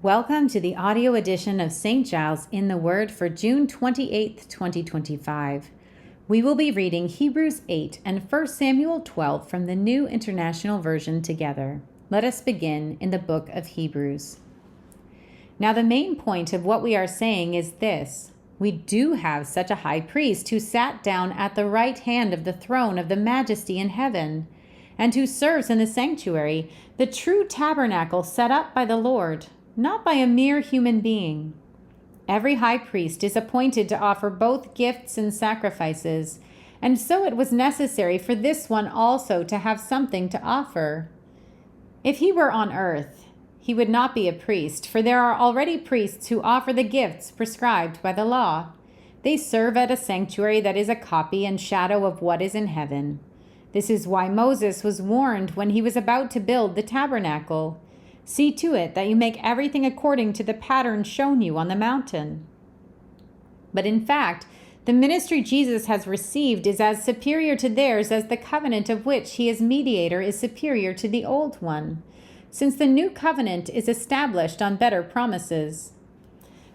Welcome to the audio edition of St. Giles in the Word for June 28th, 2025. We will be reading Hebrews 8 and 1 Samuel 12 from the New International Version together. Let us begin in the book of Hebrews. Now, the main point of what we are saying is this. We do have such a high priest who sat down at the right hand of the throne of the majesty in heaven, and who serves in the sanctuary, the true tabernacle set up by the Lord, not by a mere human being. Every high priest is appointed to offer both gifts and sacrifices, and so it was necessary for this one also to have something to offer. If he were on earth, he would not be a priest, for there are already priests who offer the gifts prescribed by the law. They serve at a sanctuary that is a copy and shadow of what is in heaven. This is why Moses was warned when he was about to build the tabernacle. See to it that you make everything according to the pattern shown you on the mountain. But in fact, the ministry Jesus has received is as superior to theirs as the covenant of which he is mediator is superior to the old one, since the new covenant is established on better promises.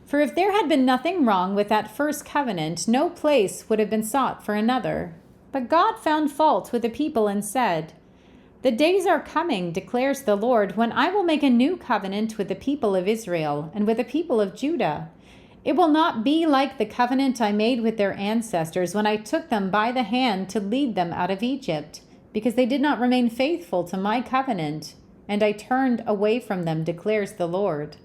For if there had been nothing wrong with that first covenant, no place would have been sought for another. But God found fault with the people and said, "The days are coming, declares the Lord, when I will make a new covenant with the people of Israel and with the people of Judah. It will not be like the covenant I made with their ancestors when I took them by the hand to lead them out of Egypt, because they did not remain faithful to my covenant, and I turned away from them, declares the Lord.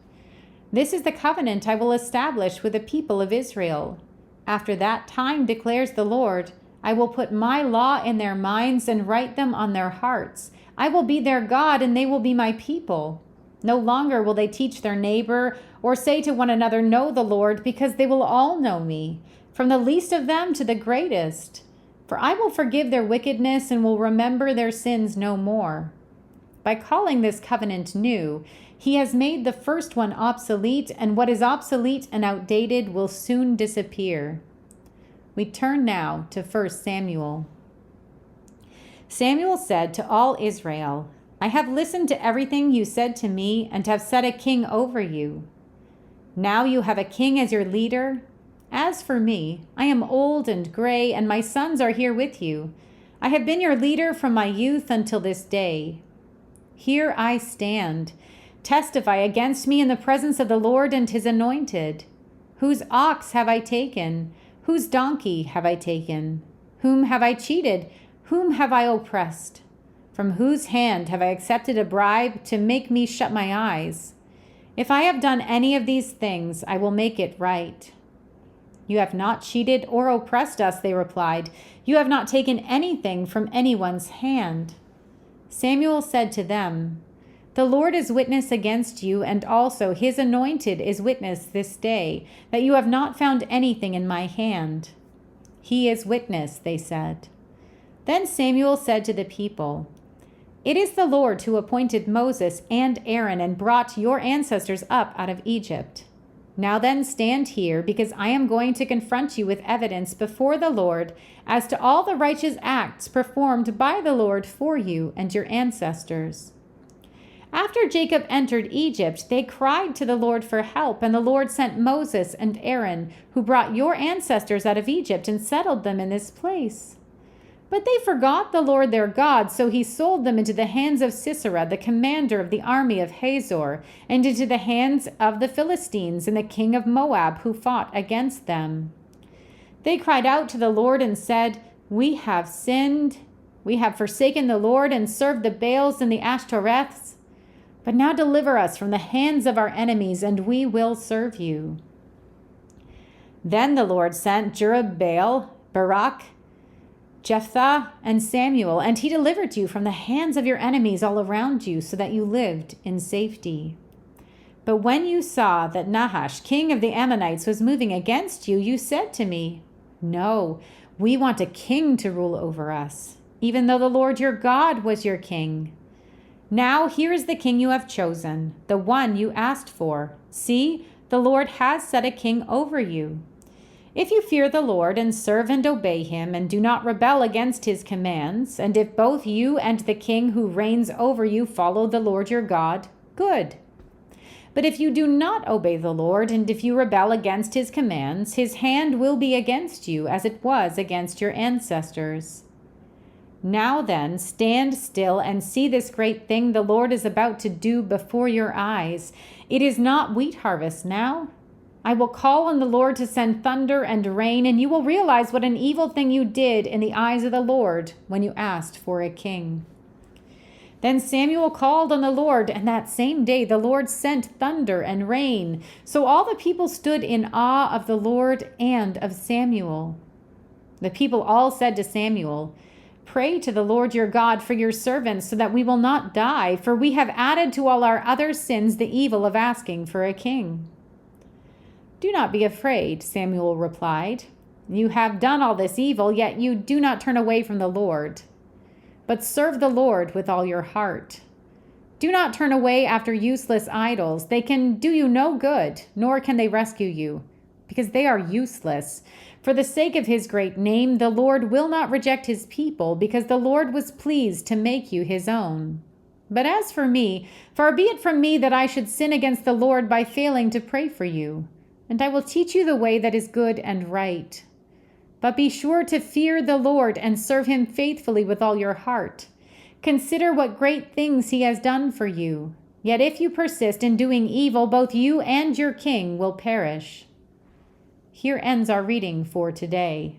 This is the covenant I will establish with the people of Israel. After that time, declares the Lord, I will put my law in their minds and write them on their hearts. I will be their God, and they will be my people. No longer will they teach their neighbor or say to one another, 'Know the Lord,' because they will all know me, from the least of them to the greatest. For I will forgive their wickedness and will remember their sins no more." By calling this covenant new, he has made the first one obsolete, and what is obsolete and outdated will soon disappear. We turn now to 1 Samuel. Samuel said to all Israel, "I have listened to everything you said to me and have set a king over you. Now you have a king as your leader. As for me, I am old and gray, and my sons are here with you. I have been your leader from my youth until this day. Here I stand. Testify against me in the presence of the Lord and his anointed. Whose ox have I taken? Whose donkey have I taken? Whom have I cheated? Whom have I oppressed? From whose hand have I accepted a bribe to make me shut my eyes? If I have done any of these things, I will make it right." "You have not cheated or oppressed us," they replied. "You have not taken anything from anyone's hand." Samuel said to them, "The Lord is witness against you, and also his anointed is witness this day, that you have not found anything in my hand." "He is witness," they said. Then Samuel said to the people, "It is the Lord who appointed Moses and Aaron and brought your ancestors up out of Egypt. Now then stand here, because I am going to confront you with evidence before the Lord as to all the righteous acts performed by the Lord for you and your ancestors. After Jacob entered Egypt, they cried to the Lord for help, and the Lord sent Moses and Aaron, who brought your ancestors out of Egypt and settled them in this place. But they forgot the Lord their God, so he sold them into the hands of Sisera, the commander of the army of Hazor, and into the hands of the Philistines and the king of Moab, who fought against them. They cried out to the Lord and said, 'We have sinned. We have forsaken the Lord and served the Baals and the Ashtoreths. But now deliver us from the hands of our enemies, and we will serve you.' Then the Lord sent Jerubbaal, Barak, Jephthah, and Samuel, and he delivered you from the hands of your enemies all around you, so that you lived in safety. But when you saw that Nahash, king of the Ammonites, was moving against you, you said to me, 'No, we want a king to rule over us, even though the Lord your God was your king. Now here is the king you have chosen, the one you asked for. See, the Lord has set a king over you. If you fear the Lord and serve and obey him and do not rebel against his commands, and if both you and the king who reigns over you follow the Lord your God, good. But if you do not obey the Lord, and if you rebel against his commands, his hand will be against you, as it was against your ancestors. Now then, stand still and see this great thing the Lord is about to do before your eyes. It is not wheat harvest now. I will call on the Lord to send thunder and rain, and you will realize what an evil thing you did in the eyes of the Lord when you asked for a king. Then Samuel called on the Lord, and that same day the Lord sent thunder and rain. So all the people stood in awe of the Lord and of Samuel. The people all said to Samuel, "Pray to the Lord your God for your servants so that we will not die, for we have added to all our other sins the evil of asking for a king." "Do not be afraid," Samuel replied. "You have done all this evil, yet you do not turn away from the Lord. But serve the Lord with all your heart. Do not turn away after useless idols. They can do you no good, nor can they rescue you, because they are useless. For the sake of his great name, the Lord will not reject his people, because the Lord was pleased to make you his own. But as for me, far be it from me that I should sin against the Lord by failing to pray for you. And I will teach you the way that is good and right. But be sure to fear the Lord and serve him faithfully with all your heart. Consider what great things he has done for you. Yet if you persist in doing evil, both you and your king will perish." Here ends our reading for today.